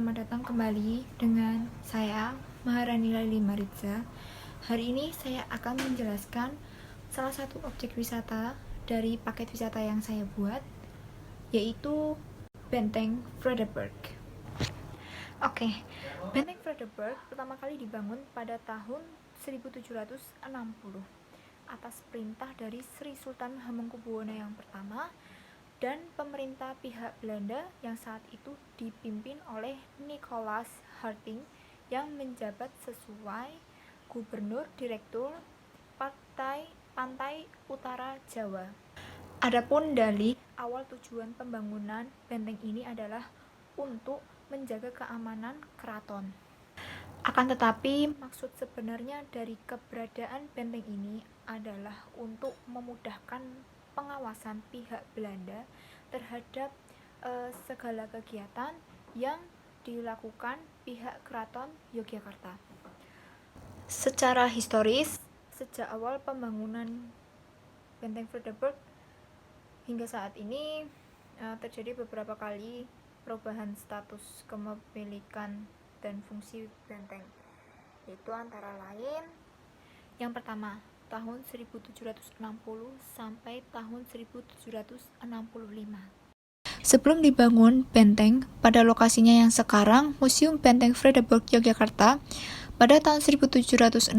selamat datang kembali dengan saya Maharani Laili Maritza. Hari ini saya akan menjelaskan salah satu objek wisata dari paket wisata yang saya buat, yaitu Benteng Vredenburg. Benteng Vredenburg pertama kali dibangun pada tahun 1760 atas perintah dari Sri Sultan Hamengkubuwono yang pertama dan pemerintah pihak Belanda yang saat itu dipimpin oleh Nicolaas Harting yang menjabat sesuai Gubernur Direktur Pantai Utara Jawa. Adapun dalih awal tujuan pembangunan benteng ini adalah untuk menjaga keamanan keraton. Akan tetapi maksud sebenarnya dari keberadaan benteng ini adalah untuk memudahkan pengawasan pihak Belanda terhadap segala kegiatan yang dilakukan pihak Keraton Yogyakarta. Secara historis, sejak awal pembangunan Benteng Vredenburg hingga saat ini terjadi beberapa kali perubahan status kepemilikan dan fungsi benteng, yaitu antara lain yang pertama tahun 1760 sampai tahun 1765. Sebelum dibangun benteng pada lokasinya yang sekarang Museum Benteng Vredenburg Yogyakarta, pada tahun 1760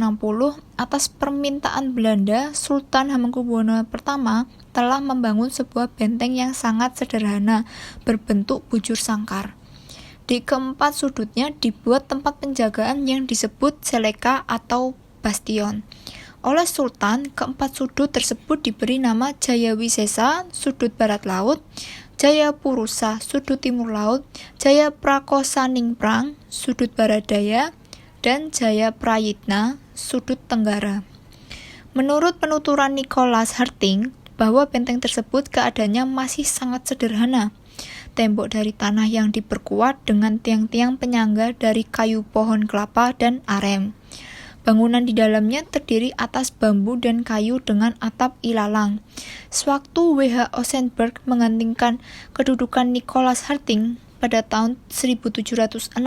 atas permintaan Belanda, Sultan Hamengkubuwono pertama telah membangun sebuah benteng yang sangat sederhana berbentuk bujur sangkar. Di keempat sudutnya dibuat tempat penjagaan yang disebut seleka atau bastion. Oleh Sultan, keempat sudut tersebut diberi nama Jayawisesa, sudut barat laut, Jayapurusa, sudut timur laut, Jayaprakosaningprang, sudut barat daya, dan Jayaprayitna, sudut tenggara. Menurut penuturan Nicolaas Harting, bahwa benteng tersebut keadaannya masih sangat sederhana. Tembok dari tanah yang diperkuat dengan tiang-tiang penyangga dari kayu pohon kelapa dan aren. Bangunan di dalamnya terdiri atas bambu dan kayu dengan atap ilalang. Sewaktu W.H. Osenberg menggantikan kedudukan Nicolaas Harting pada tahun 1765,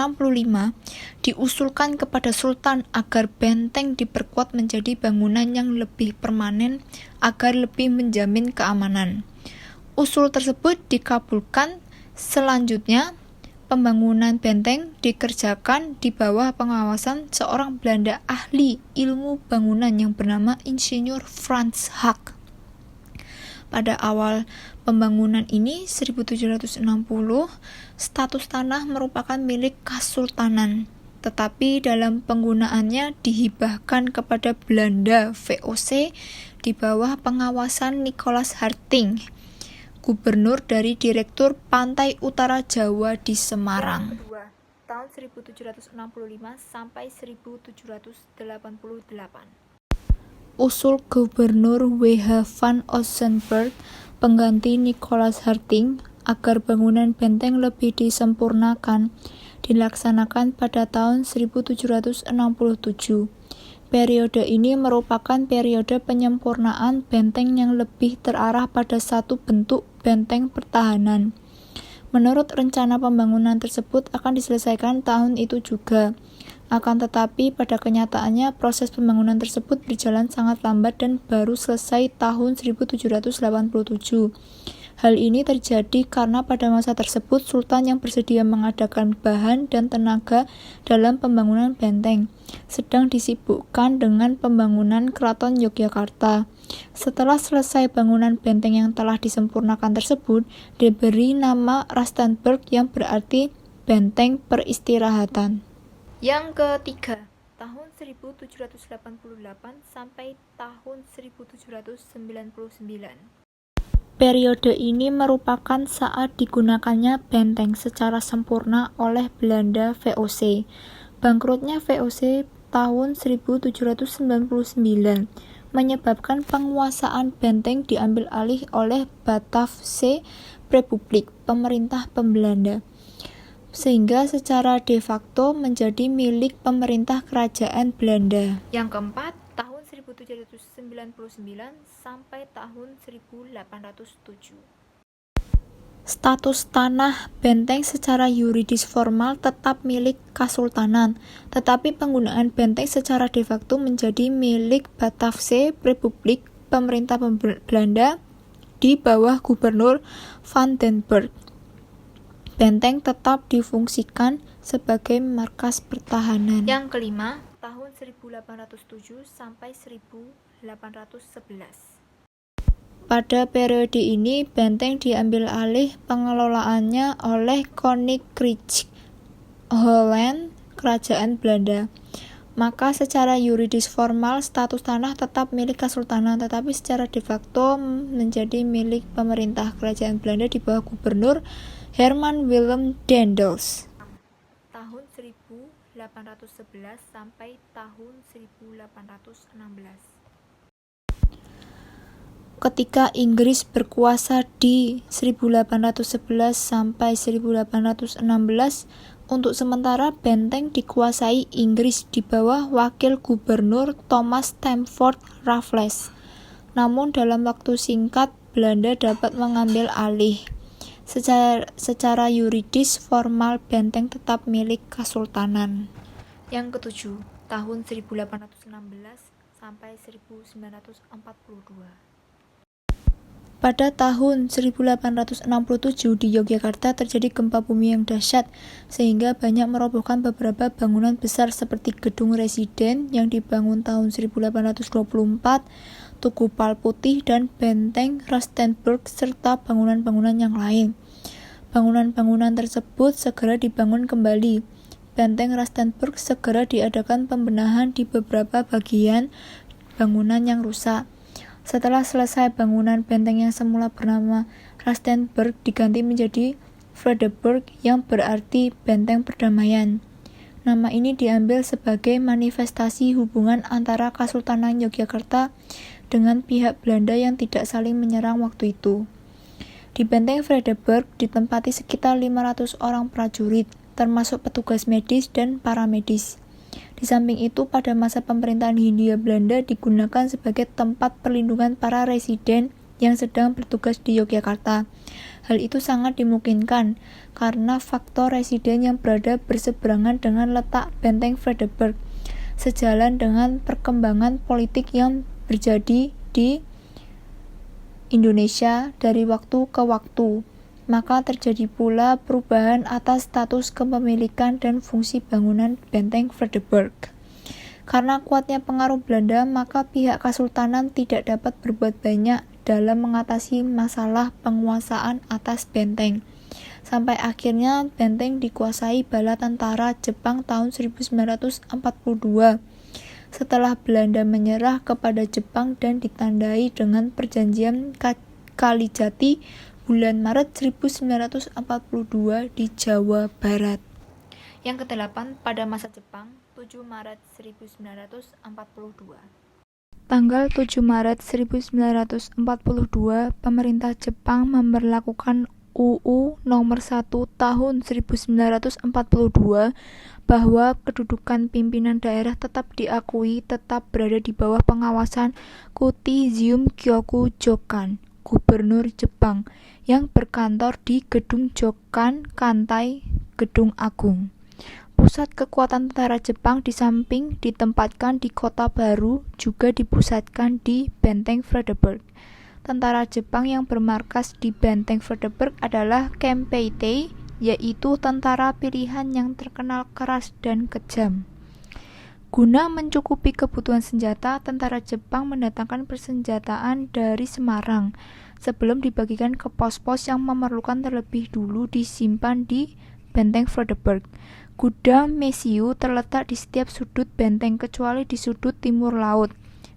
diusulkan kepada Sultan agar benteng diperkuat menjadi bangunan yang lebih permanen agar lebih menjamin keamanan. Usul tersebut dikabulkan. Selanjutnya, pembangunan benteng dikerjakan di bawah pengawasan seorang Belanda ahli ilmu bangunan yang bernama Insinyur Frans Hak. Pada awal pembangunan ini 1760, status tanah merupakan milik Kesultanan, tetapi dalam penggunaannya dihibahkan kepada Belanda VOC di bawah pengawasan Nicolaas Harting, Gubernur dari Direktur Pantai Utara Jawa di Semarang. Yang kedua, tahun 1765 sampai 1788. Usul Gubernur W.H. van Osenberg, pengganti Nicolaas Harting, agar bangunan benteng lebih disempurnakan, dilaksanakan pada tahun 1767. Periode ini merupakan periode penyempurnaan benteng yang lebih terarah pada satu bentuk benteng pertahanan. Menurut rencana pembangunan tersebut akan diselesaikan tahun itu juga. Akan tetapi pada kenyataannya proses pembangunan tersebut berjalan sangat lambat dan baru selesai tahun 1787. Hal ini terjadi karena pada masa tersebut Sultan yang bersedia mengadakan bahan dan tenaga dalam pembangunan benteng sedang disibukkan dengan pembangunan Keraton Yogyakarta. Setelah selesai bangunan benteng yang telah disempurnakan tersebut, diberi nama Rastenburg yang berarti benteng peristirahatan. Yang ketiga, tahun 1788 sampai tahun 1799. Periode ini merupakan saat digunakannya benteng secara sempurna oleh Belanda VOC. Bangkrutnya VOC tahun 1799 menyebabkan penguasaan benteng diambil alih oleh Batavse Republik, pemerintah pembelanda, sehingga secara de facto menjadi milik pemerintah kerajaan Belanda. Yang keempat, tahun 1799 sampai tahun 1807. Status tanah benteng secara yuridis formal tetap milik Kesultanan, tetapi penggunaan benteng secara de facto menjadi milik Bataafse Republik pemerintah Belanda di bawah Gubernur Van den Burg. Benteng tetap difungsikan sebagai markas pertahanan. Yang kelima, tahun 1807 sampai 1811. Pada periode ini, benteng diambil alih pengelolaannya oleh Koninkrijke Holland, Kerajaan Belanda. Maka secara yuridis formal, status tanah tetap milik Kesultanan, tetapi secara de facto menjadi milik pemerintah Kerajaan Belanda di bawah Gubernur Herman Willem Daendels. Tahun 1811 sampai tahun 1816. Ketika Inggris berkuasa di 1811 sampai 1816, untuk sementara benteng dikuasai Inggris di bawah wakil gubernur Thomas Stamford Raffles. Namun dalam waktu singkat Belanda dapat mengambil alih. Secara yuridis formal benteng tetap milik Kesultanan. Yang ketujuh, tahun 1816 sampai 1942. Pada tahun 1867 di Yogyakarta terjadi gempa bumi yang dahsyat sehingga banyak merobohkan beberapa bangunan besar seperti Gedung Residen yang dibangun tahun 1824, Tugu Pal Putih dan Benteng Rustenburg serta bangunan-bangunan yang lain. Bangunan-bangunan tersebut segera dibangun kembali. Benteng Rustenburg segera diadakan pembenahan di beberapa bagian bangunan yang rusak. Setelah selesai bangunan, benteng yang semula bernama Rustenburg diganti menjadi Vredeburg yang berarti benteng perdamaian. Nama ini diambil sebagai manifestasi hubungan antara Kesultanan Yogyakarta dengan pihak Belanda yang tidak saling menyerang waktu itu. Di benteng Vredeburg ditempati sekitar 500 orang prajurit, termasuk petugas medis dan paramedis. Di samping itu, pada masa pemerintahan Hindia Belanda digunakan sebagai tempat perlindungan para residen yang sedang bertugas di Yogyakarta. Hal itu sangat dimungkinkan karena faktor residen yang berada berseberangan dengan letak benteng Vredeburg, sejalan dengan perkembangan politik yang terjadi di Indonesia dari waktu ke waktu. Maka terjadi pula perubahan atas status kepemilikan dan fungsi bangunan benteng Vredeburg. Karena kuatnya pengaruh Belanda, maka pihak Kesultanan tidak dapat berbuat banyak dalam mengatasi masalah penguasaan atas benteng. Sampai akhirnya benteng dikuasai bala tentara Jepang tahun 1942. Setelah Belanda menyerah kepada Jepang dan ditandai dengan perjanjian Kalijati bulan Maret 1942 di Jawa Barat. Yang kedelapan, pada masa Jepang, 7 Maret 1942. Tanggal 7 Maret 1942, pemerintah Jepang memberlakukan UU nomor 1 tahun 1942 bahwa kedudukan pimpinan daerah tetap diakui tetap berada di bawah pengawasan Kutizium Kyokujokan, Gubernur Jepang, yang berkantor di Gedung Jokan Kantai, Gedung Agung. Pusat kekuatan tentara Jepang di samping ditempatkan di Kota Baru juga dipusatkan di Benteng Vredeburg. Tentara Jepang yang bermarkas di Benteng Vredeburg adalah Kempeitai, yaitu tentara pilihan yang terkenal keras dan kejam. Guna mencukupi kebutuhan senjata, tentara Jepang mendatangkan persenjataan dari Semarang sebelum dibagikan ke pos-pos yang memerlukan terlebih dulu disimpan di Benteng Vredeburg. Gudang Mesiu terletak di setiap sudut benteng kecuali di sudut timur laut.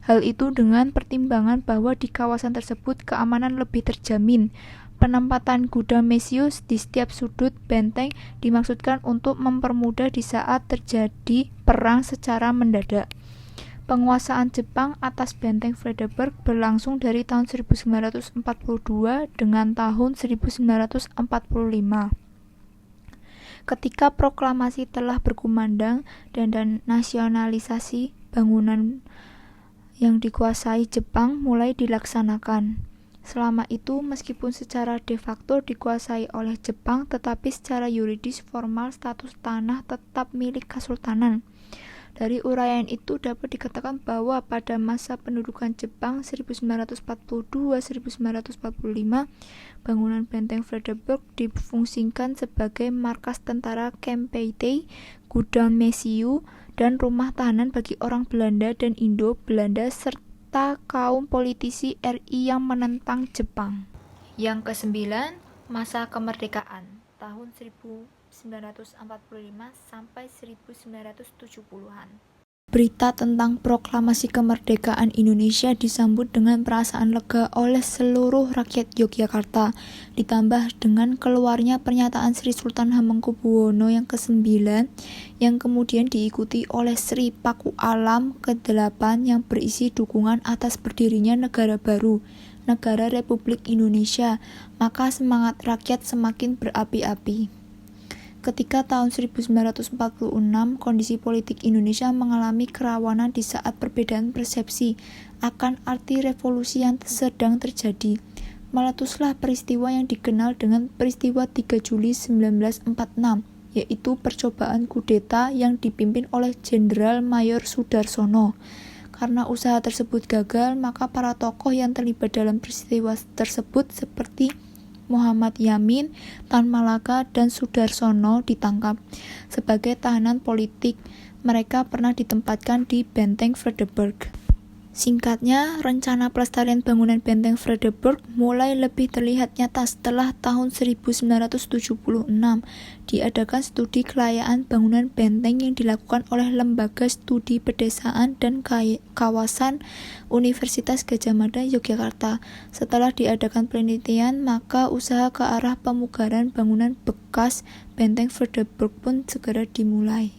Hal itu dengan pertimbangan bahwa di kawasan tersebut keamanan lebih terjamin. Penempatan gudang Mesiu di setiap sudut benteng dimaksudkan untuk mempermudah di saat terjadi perang secara mendadak. Penguasaan Jepang atas benteng Vredeburg berlangsung dari tahun 1942 dengan tahun 1945. Ketika proklamasi telah berkumandang dan nasionalisasi bangunan yang dikuasai Jepang mulai dilaksanakan. Selama itu, meskipun secara de facto dikuasai oleh Jepang, tetapi secara yuridis formal status tanah tetap milik Kesultanan. Dari uraian itu dapat dikatakan bahwa pada masa pendudukan Jepang 1942-1945, bangunan benteng Fredericburg difungsikan sebagai markas tentara Kempeitai, gudang Mesiu, dan rumah tahanan bagi orang Belanda dan Indo-Belanda serta kaum politisi RI yang menentang Jepang. Yang kesembilan, masa kemerdekaan tahun 1945 sampai 1970-an. Berita tentang proklamasi kemerdekaan Indonesia disambut dengan perasaan lega oleh seluruh rakyat Yogyakarta, ditambah dengan keluarnya pernyataan Sri Sultan Hamengkubuwono yang ke-9 yang kemudian diikuti oleh Sri Paku Alam ke-8 yang berisi dukungan atas berdirinya negara baru, negara Republik Indonesia, maka semangat rakyat semakin berapi-api. Ketika tahun 1946, kondisi politik Indonesia mengalami kerawanan di saat perbedaan persepsi akan arti revolusi yang sedang terjadi. Meletuslah peristiwa yang dikenal dengan peristiwa 3 Juli 1946, yaitu percobaan kudeta yang dipimpin oleh Jenderal Mayor Sudarsono. Karena usaha tersebut gagal, maka para tokoh yang terlibat dalam peristiwa tersebut seperti Muhammad Yamin, Tan Malaka, dan Sudarsono ditangkap sebagai tahanan politik. Mereka pernah ditempatkan di Benteng Fredericburg. Singkatnya, rencana pelestarian bangunan Benteng Fredericburg mulai lebih terlihat nyata setelah tahun 1976. Diadakan studi kelayaan bangunan benteng yang dilakukan oleh Lembaga Studi Pedesaan dan Kawasan Universitas Gadjah Mada, Yogyakarta. Setelah diadakan penelitian, maka usaha ke arah pemugaran bangunan bekas Benteng Fredericburg pun segera dimulai.